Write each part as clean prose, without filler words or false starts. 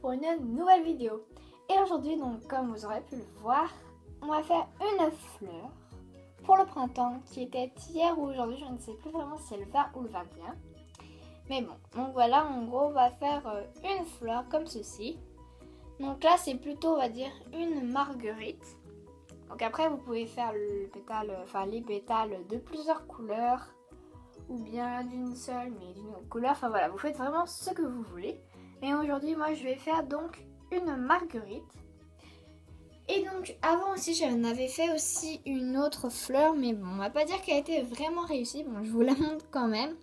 pour une nouvelle vidéo. Et aujourd'hui, donc comme vous aurez pu le voir, on va faire une fleur pour le printemps qui était hier ou aujourd'hui, je ne sais plus vraiment si c'est le 20 ou le 21. Mais bon, donc voilà, en gros on va faire une fleur comme ceci. Donc là c'est plutôt, on va dire, une marguerite. Donc après vous pouvez faire le pétale, les pétales de plusieurs couleurs ou bien d'une seule mais d'une autre couleur. Enfin voilà, vous faites vraiment ce que vous voulez. Et aujourd'hui moi je vais faire donc une marguerite. Et donc avant aussi j'en avais fait aussi une autre fleur, mais bon, on va pas dire qu'elle a été vraiment réussie. Bon, je vous la montre quand même.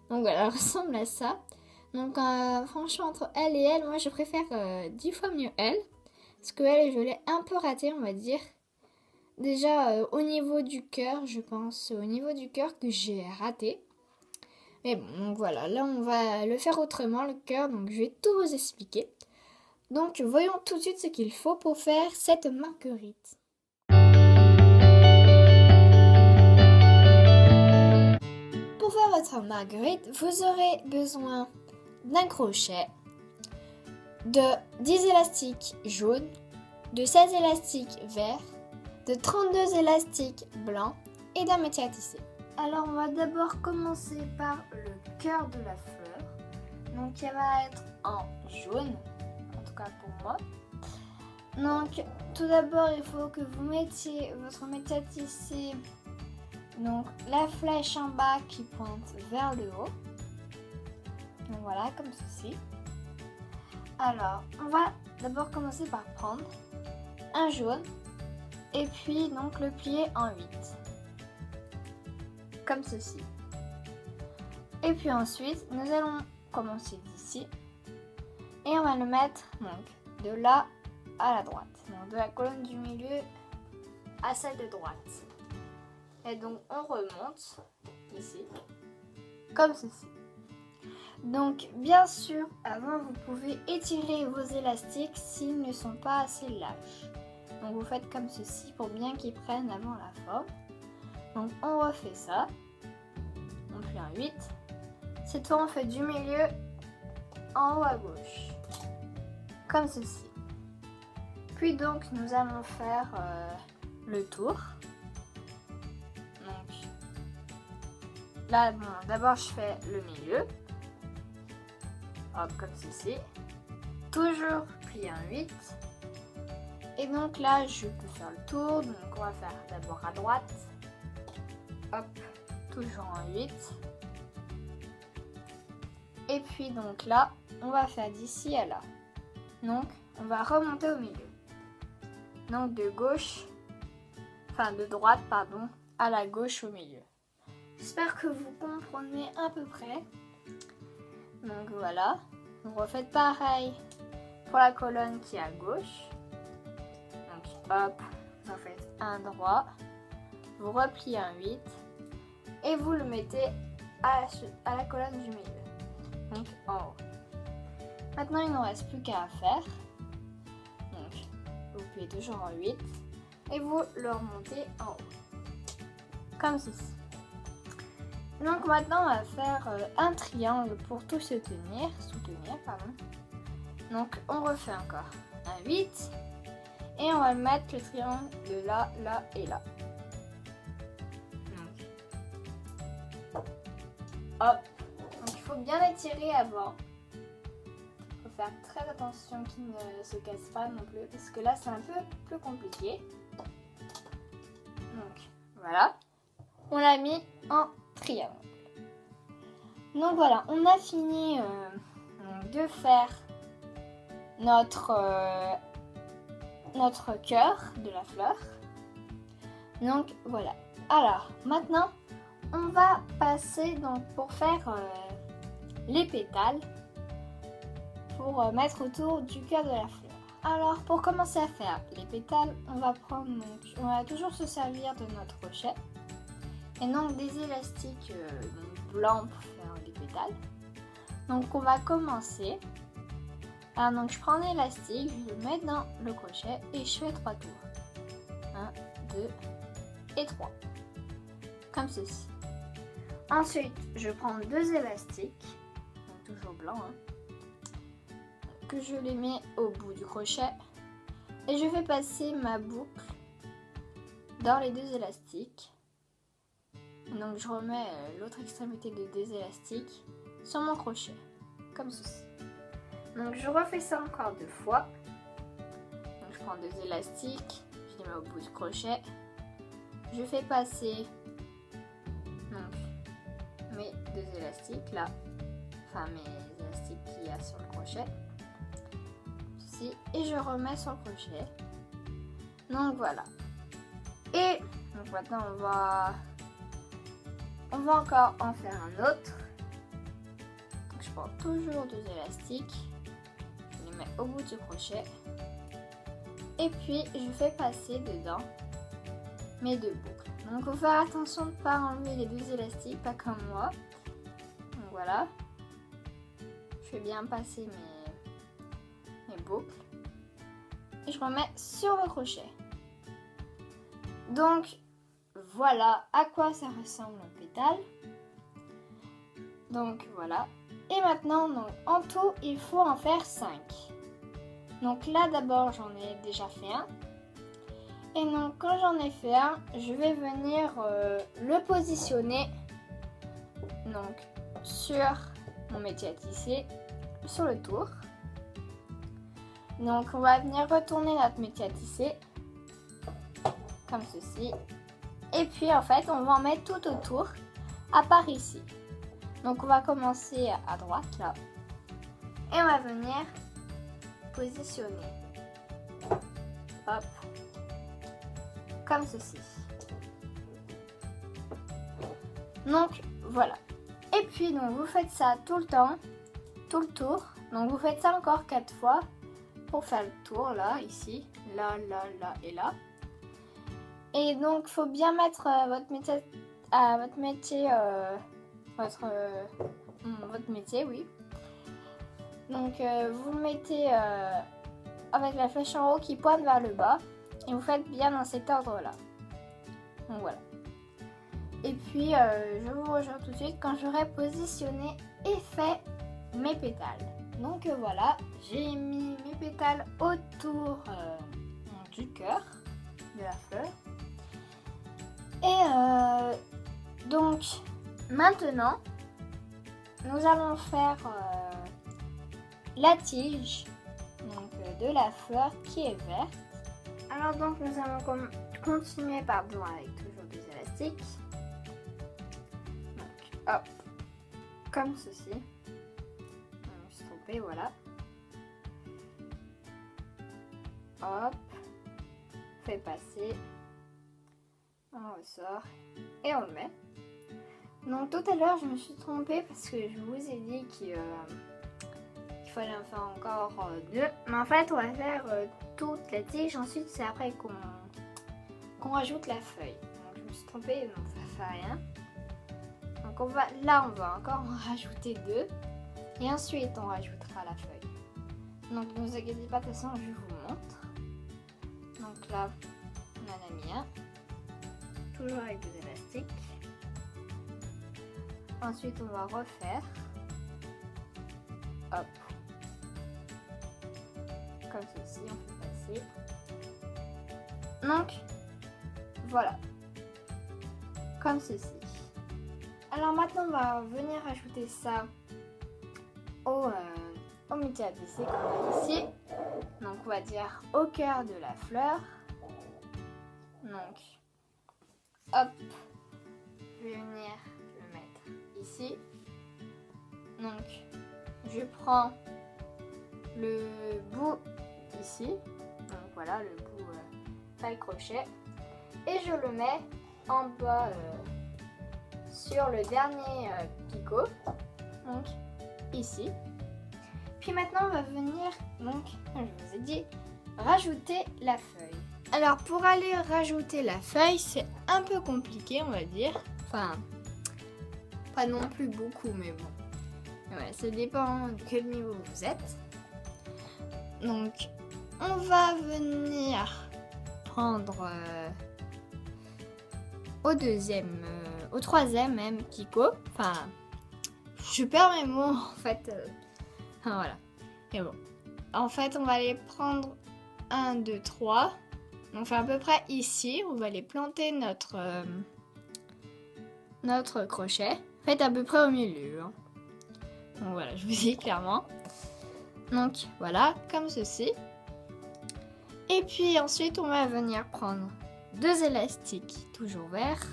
Donc voilà, elle ressemble à ça. Donc franchement entre elle et elle, moi je préfère 10 fois mieux elle. Parce que elle, je l'ai un peu ratée, on va dire. Déjà au niveau du cœur, je pense au niveau du cœur que j'ai raté. Mais bon, donc voilà, là on va le faire autrement le cœur, donc je vais tout vous expliquer. Donc voyons tout de suite ce qu'il faut pour faire cette marguerite. Pour faire votre marguerite, vous aurez besoin d'un crochet, de 10 élastiques jaunes, de 16 élastiques verts, de 32 élastiques blancs et d'un métier à tisser. Alors on va d'abord commencer par le cœur de la fleur. Donc elle va être en jaune, en tout cas pour moi. Donc tout d'abord il faut que vous mettiez votre métier à tisser, donc la flèche en bas qui pointe vers le haut. Donc voilà, comme ceci. Alors on va d'abord commencer par prendre un jaune et puis donc le plier en 8. Comme ceci. Et puis ensuite nous allons commencer d'ici et on va le mettre donc de là à la droite, donc de la colonne du milieu à celle de droite. Et donc on remonte ici comme ceci. Donc bien sûr avant vous pouvez étirer vos élastiques s'ils ne sont pas assez lâches. Donc vous faites comme ceci pour bien qu'ils prennent avant la forme. Donc on refait ça. On plie en 8. Cette fois on fait du milieu en haut à gauche. Comme ceci. Puis donc nous allons faire le tour. Donc là bon, d'abord je fais le milieu. Hop, comme ceci. Toujours plié en 8. Et donc là je peux faire le tour. Donc on va faire d'abord à droite. Hop, toujours en 8. Et puis donc là, on va faire d'ici à là. Donc on va remonter au milieu. Donc de gauche, de droite pardon, à la gauche au milieu. J'espère que vous comprenez à peu près. Donc voilà, vous refaites pareil pour la colonne qui est à gauche. Donc hop, vous en faites un droit, vous repliez un 8. Et vous le mettez à la colonne du milieu, donc en haut. Maintenant il ne nous reste plus qu'à faire. Donc vous pliez toujours en 8 et vous le remontez en haut, comme ceci. Donc maintenant on va faire un triangle pour tout soutenir. Donc on refait encore un 8 et on va mettre le triangle de là, là et là. Hop, donc il faut bien étirer avant. Il faut faire très attention qu'il ne se casse pas non plus, parce que là c'est un peu plus compliqué. Donc voilà, on l'a mis en triangle. Donc voilà, on a fini de faire notre cœur de la fleur. Donc voilà. Alors maintenant on va passer donc pour faire les pétales pour mettre autour du cœur de la fleur. Alors pour commencer à faire les pétales, on va toujours se servir de notre crochet et donc des élastiques blancs pour faire les pétales. Donc on va commencer. Alors donc je prends un élastique, je le mets dans le crochet et je fais 3 tours. 1, 2 et 3. Comme ceci. Ensuite, je prends 2 élastiques, donc toujours blancs, Donc je les mets au bout du crochet et je vais passer ma boucle dans les deux élastiques. Donc je remets l'autre extrémité des deux élastiques sur mon crochet, comme ceci. Donc je refais ça encore 2 fois. Donc je prends 2 élastiques, je les mets au bout du crochet. Je fais passer donc mes 2 élastiques là, enfin mes élastiques qu'il y a sur le crochet. Ceci, et je remets sur le crochet. Donc voilà. Et donc maintenant on va encore en faire un autre. Donc je prends toujours 2 élastiques, je les mets au bout du crochet et puis je fais passer dedans mes 2 boucles. Donc il faut faire attention de ne pas enlever les 2 élastiques, pas comme moi. Donc voilà, je fais bien passer mes boucles et je remets sur le crochet. Donc voilà à quoi ça ressemble un pétale. Donc voilà. Et maintenant, donc, en tout, il faut en faire 5. Donc là, d'abord, j'en ai déjà fait un. Et donc, quand j'en ai fait un, je vais venir le positionner donc, sur mon métier à tisser, sur le tour. Donc, on va venir retourner notre métier à tisser, comme ceci. Et puis, en fait, on va en mettre tout autour, à part ici. Donc on va commencer à droite là et on va venir positionner, hop, comme ceci. Donc voilà. Et puis donc vous faites ça tout le temps, tout le tour. Donc vous faites ça encore 4 fois pour faire le tour là, ici, là, là, là et là. Et donc faut bien mettre votre métier, oui. Donc vous le mettez avec la flèche en haut qui pointe vers le bas et vous faites bien dans cet ordre là. Donc voilà. Et puis je vous rejoins tout de suite quand j'aurai positionné et fait mes pétales. Donc voilà, j'ai mis mes pétales autour du cœur de la fleur. Et donc maintenant, nous allons faire la tige donc, de la fleur qui est verte. Alors donc nous allons continuer avec toujours des élastiques. Donc hop, comme ceci. Je me suis trompée, voilà. Hop, fait passer. On ressort et on le met. Donc tout à l'heure je me suis trompée parce que je vous ai dit qu'il fallait en faire encore 2. Mais en fait on va faire toute la tige, ensuite c'est après qu'on rajoute la feuille. Donc je me suis trompée, donc ça fait rien. Donc on va encore en rajouter 2 et ensuite on rajoutera la feuille. Donc ne vous inquiétez pas, de toute façon je vous montre. Donc là on en a mis un, toujours avec des élastiques. Ensuite, on va refaire. Hop. Comme ceci, on fait passer. Donc, voilà. Comme ceci. Alors maintenant, on va venir ajouter ça au métier à tisser qu'on a ici. Donc, on va dire au cœur de la fleur. Donc, hop. Je vais venir le mettre ici. Donc je prends le bout ici, donc voilà le bout taille crochet, et je le mets en bas sur le dernier picot, donc ici. Puis maintenant on va venir, donc comme je vous ai dit, rajouter la feuille. Alors pour aller rajouter la feuille, c'est un peu compliqué, on va dire. Enfin, pas non plus beaucoup, mais bon. Ouais, ça dépend de quel niveau vous êtes. Donc, on va venir prendre au troisième même picot. Enfin, je perds mes mots en fait. Enfin, voilà. Et bon. en fait, on va les prendre 1, 2, 3. On fait à peu près ici. On va les planter notre crochet. Faites à peu près au milieu. Hein. Donc voilà, je vous dis clairement. Donc voilà, comme ceci. Et puis ensuite, on va venir prendre 2 élastiques, toujours verts,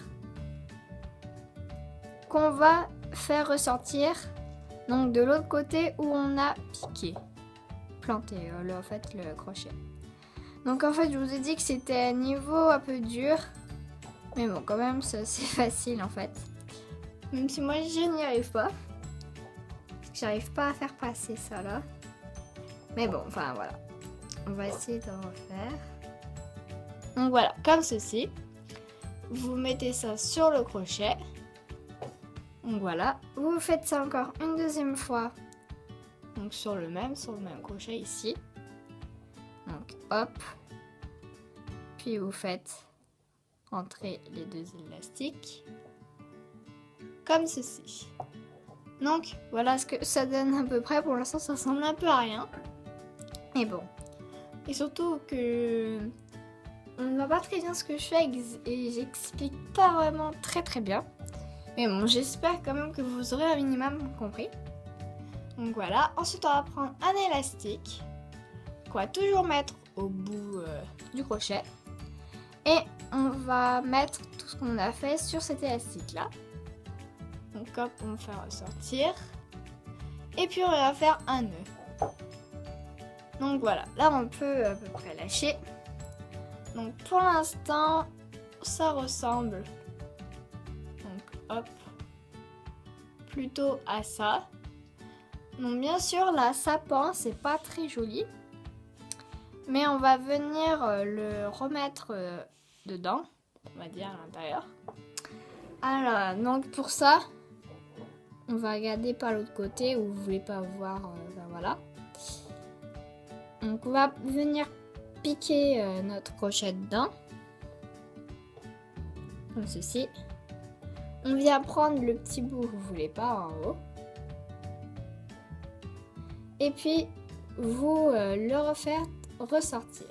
qu'on va faire ressortir donc de l'autre côté où on a piqué, planté le crochet. Donc en fait, je vous ai dit que c'était niveau un peu dur, mais bon, quand même, c'est facile en fait. Même si moi, je n'y arrive pas. J'arrive pas à faire passer ça là. Mais bon, enfin voilà. On va essayer de refaire. Donc voilà, comme ceci. Vous mettez ça sur le crochet. Donc voilà. Vous faites ça encore une deuxième fois. Donc sur le même crochet ici. Donc hop. Puis vous faites entrer les 2 élastiques. Comme ceci. Donc voilà ce que ça donne à peu près. Pour l'instant ça ressemble un peu à rien. Mais bon. Et surtout que on ne voit pas très bien ce que je fais et j'explique pas vraiment très bien. Mais bon, j'espère quand même que vous aurez un minimum compris. Donc voilà. Ensuite on va prendre un élastique qu'on va toujours mettre au bout du crochet. Et on va mettre tout ce qu'on a fait sur cet élastique là. Donc hop, on fait ressortir. Et puis on va faire un nœud. Donc voilà, là on peut à peu près lâcher. Donc pour l'instant, ça ressemble donc hop, plutôt à ça. Donc bien sûr, là ça pend, c'est pas très joli. Mais on va venir le remettre dedans, on va dire à l'intérieur. Alors, donc pour ça, on va regarder par l'autre côté où vous voulez pas voir, ben voilà. Donc on va venir piquer notre crochet dedans, comme ceci. On vient prendre le petit bout que vous voulez pas en haut. Et puis vous le refaire ressortir.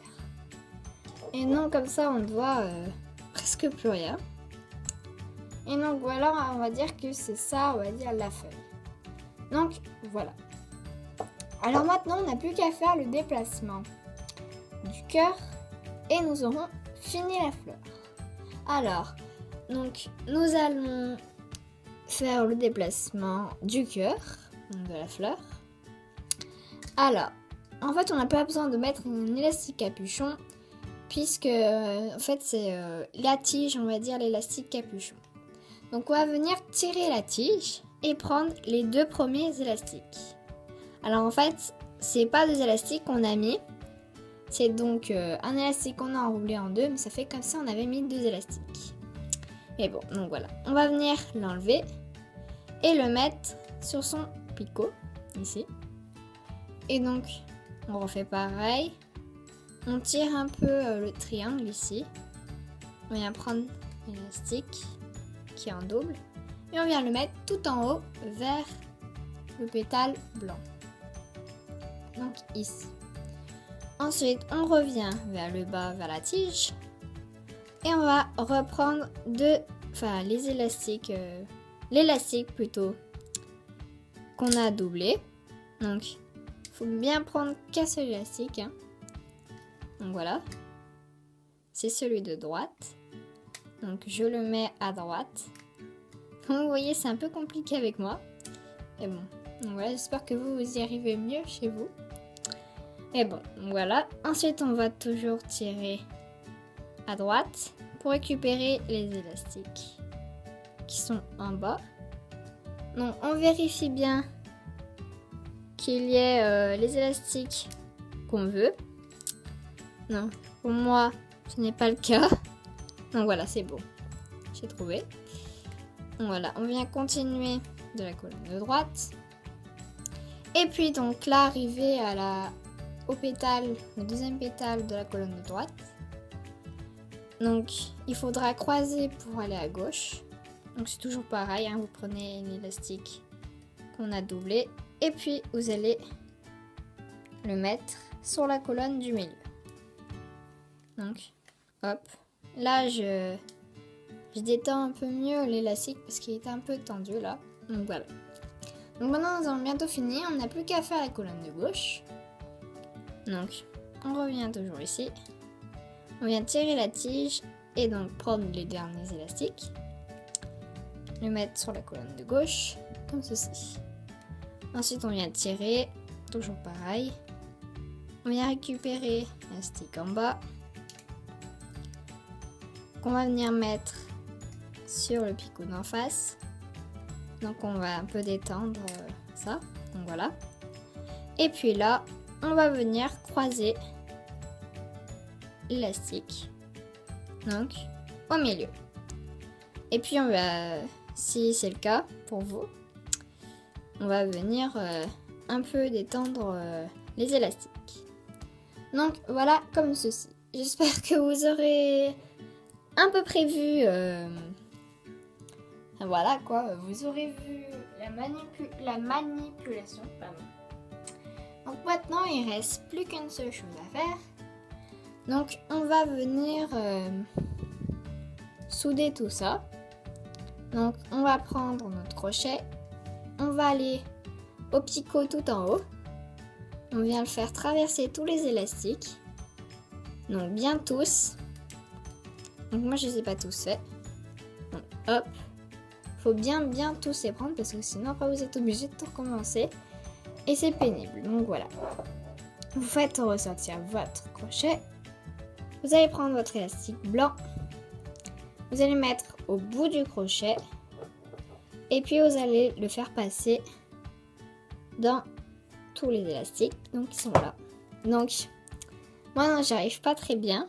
Et non, comme ça on ne voit presque plus rien. Et donc voilà, on va dire que c'est ça, on va dire la feuille. Donc voilà. Alors maintenant, on n'a plus qu'à faire le déplacement du cœur et nous aurons fini la fleur. Alors, donc nous allons faire le déplacement du cœur, de la fleur. Alors, en fait, on n'a pas besoin de mettre un élastique capuchon puisque en fait c'est la tige, on va dire l'élastique capuchon. Donc on va venir tirer la tige et prendre les 2 premiers élastiques. Alors en fait, c'est pas 2 élastiques qu'on a mis. C'est donc un élastique qu'on a enroulé en 2, mais ça fait comme si on avait mis 2 élastiques. Mais bon, donc voilà. On va venir l'enlever et le mettre sur son picot, ici. Et donc, on refait pareil. On tire un peu le triangle ici. On vient prendre l'élastique qui est en double. Et on vient le mettre tout en haut vers le pétale blanc. Donc ici. Ensuite, on revient vers le bas, vers la tige. Et on va reprendre les élastiques, l'élastique plutôt, qu'on a doublé. Donc, il faut bien prendre qu'un seul élastique. Hein. Donc voilà. C'est celui de droite. Donc, je le mets à droite. Comme vous voyez, c'est un peu compliqué avec moi. Et bon, donc voilà, j'espère que vous y arrivez mieux chez vous. Et bon, voilà. Ensuite, on va toujours tirer à droite pour récupérer les élastiques qui sont en bas. Donc, on vérifie bien qu'il y ait les élastiques qu'on veut. Non, pour moi, ce n'est pas le cas. Donc voilà, c'est bon. J'ai trouvé. Donc voilà, on vient continuer de la colonne de droite. Et puis donc là, arriver au pétale, le deuxième pétale de la colonne de droite. Donc il faudra croiser pour aller à gauche. Donc c'est toujours pareil, hein, vous prenez l'élastique qu'on a doublé. Et puis vous allez le mettre sur la colonne du milieu. Donc, hop. Là, je détends un peu mieux l'élastique parce qu'il était un peu tendu là. Donc voilà. Donc maintenant, nous avons bientôt fini. On n'a plus qu'à faire la colonne de gauche. Donc, on revient toujours ici. On vient tirer la tige et donc prendre les derniers élastiques. Le mettre sur la colonne de gauche, comme ceci. Ensuite, on vient tirer, toujours pareil. On vient récupérer l'élastique en bas. Qu'on va venir mettre sur le picot d'en face. Donc, on va un peu détendre ça. Donc voilà. Et puis là, on va venir croiser l'élastique. Donc, au milieu. Et puis, on va, si c'est le cas pour vous, on va venir un peu détendre les élastiques. Donc voilà, comme ceci. J'espère que vous aurez un peu prévu, voilà quoi, vous aurez vu la manipulation. Pardon. Donc maintenant, il reste plus qu'une seule chose à faire. Donc on va venir souder tout ça. Donc on va prendre notre crochet. On va aller au picot tout en haut. On vient le faire traverser tous les élastiques. Donc bien tous. Donc moi je les ai pas tous faits. Donc hop. Faut bien tous les prendre parce que sinon après vous êtes obligé de tout recommencer. Et c'est pénible. Donc voilà. Vous faites ressortir votre crochet. Vous allez prendre votre élastique blanc. Vous allez mettre au bout du crochet. Et puis vous allez le faire passer dans tous les élastiques, donc ils sont là. Donc moi non, j'y arrive pas très bien,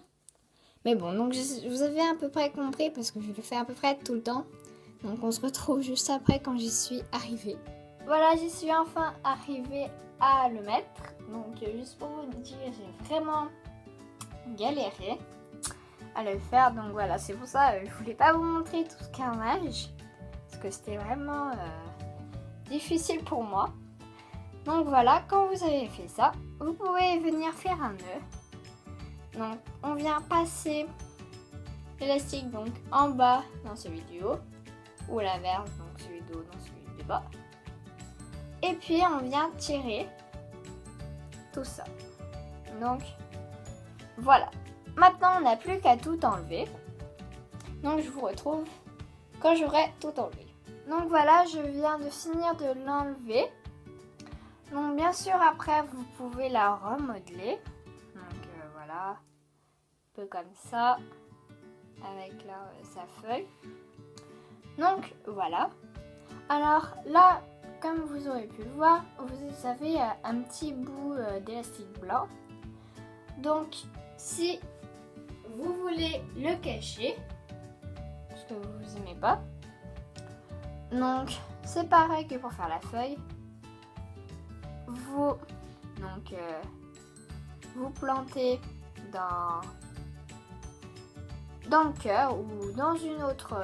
mais bon, donc vous avez à peu près compris parce que je le fais à peu près tout le temps. Donc on se retrouve juste après quand j'y suis arrivée. Voilà, j'y suis enfin arrivée à le mettre. Donc juste pour vous dire, j'ai vraiment galéré à le faire. Donc voilà, c'est pour ça je voulais pas vous montrer tout ce carnage parce que c'était vraiment difficile pour moi. Donc voilà, quand vous avez fait ça, vous pouvez venir faire un nœud. Donc on vient passer l'élastique donc en bas dans celui du haut, ou l'inverse, donc celui du haut dans celui du bas. Et puis on vient tirer tout ça. Donc voilà. Maintenant on n'a plus qu'à tout enlever. Donc je vous retrouve quand j'aurai tout enlevé. Donc voilà, je viens de finir de l'enlever. Donc bien sûr après vous pouvez la remodeler. Donc voilà, un peu comme ça, avec là sa feuille. Donc voilà. Alors là, comme vous aurez pu le voir, vous avez un petit bout d'élastique blanc. Donc si vous voulez le cacher, parce que vous aimez pas, donc c'est pareil que pour faire la feuille. Vous vous plantez dans le cœur ou dans une autre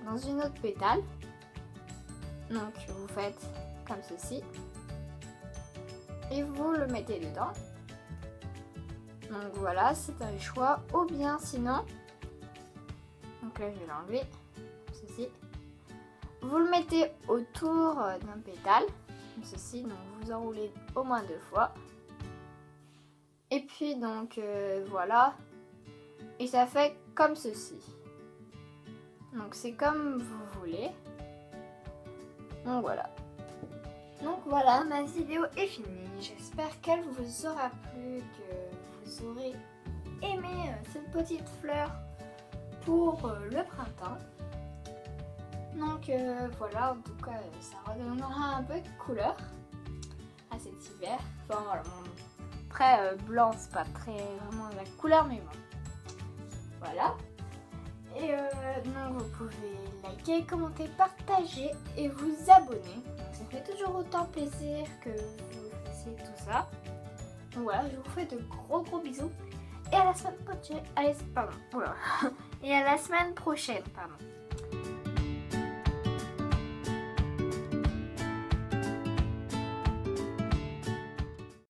dans une autre pétale. Donc vous faites comme ceci et vous le mettez dedans. Donc voilà, c'est un choix. Ou bien sinon, donc là je vais l'enlever comme ceci. Vous le mettez autour d'un pétale, comme ceci, donc vous enroulez au moins 2 fois. Et puis donc voilà, et ça fait comme ceci. Donc c'est comme vous voulez. Donc voilà. Donc voilà, ma vidéo est finie. J'espère qu'elle vous aura plu, que vous aurez aimé cette petite fleur pour le printemps. Donc voilà, en tout cas, ça redonnera un peu de couleur à cet hiver. Enfin voilà, après blanc, c'est pas très vraiment la couleur, mais bon. Voilà. Et donc vous pouvez liker, commenter, partager et vous abonner. Donc, ça fait toujours autant plaisir que vous fassiez tout ça. Donc voilà, je vous fais de gros bisous. Et à la semaine prochaine. Et à la semaine prochaine, pardon.